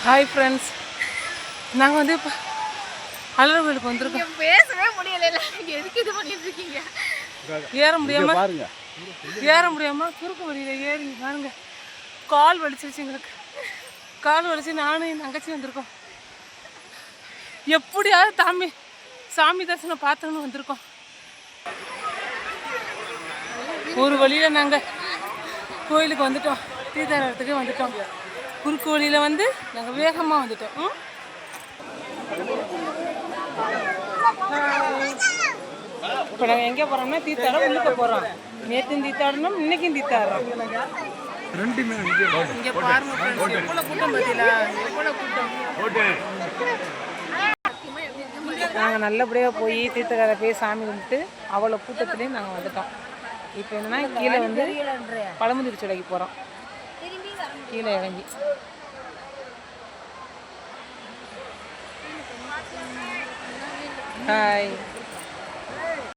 Hi friends, நாங்கள் வந்து இப்போ அலர் கோயிலுக்கு வந்திருக்கோம். பேசவே முடியல, எதுக்கு இது பண்ணிட்டு இருக்கீங்க? ஏற முடியாம குறுக்கு வழியில் ஏறி பாருங்க. கால் வலிச்சிருச்சு எங்களுக்கு. கால் வலிச்சு நானும் என் தங்கச்சி வந்திருக்கோம். எப்படியாவது சாமி தரிசனம் பார்த்தோன்னு வந்திருக்கோம். ஒரு வழியில் நாங்கள் கோயிலுக்கு வந்துட்டோம். தீர்த்தாரத்துக்கு வந்துட்டோம். குறுக்கு வழியில் வந்து நாங்கள் வேகமாக வந்துட்டோம். இப்போ நாங்கள் எங்கே போகிறோம்னா தீர்த்தாடம் உள்ளுக்க போகிறோம். நேற்று தீர்த்தாடணும், இன்னைக்கும் தீர்த்தாடுறோம். இங்கே பாருங்க ஃப்ரெண்ட்ஸ், எவ்வளோ கூட்டம் பார்த்தீங்களா? எவ்வளோ கூட்டம். நாங்கள் நல்லபடியாக போய் தீர்த்தக்காரை போய் சாமி கும்பிட்டு அவ்வளோ கூட்டத்துலேயும் நாங்கள் வந்துட்டோம். இப்போ என்னன்னா கீழே வந்து பழமுதிர் சோலைக்கு போகிறோம். கீழே இறங்கி ஹாய்.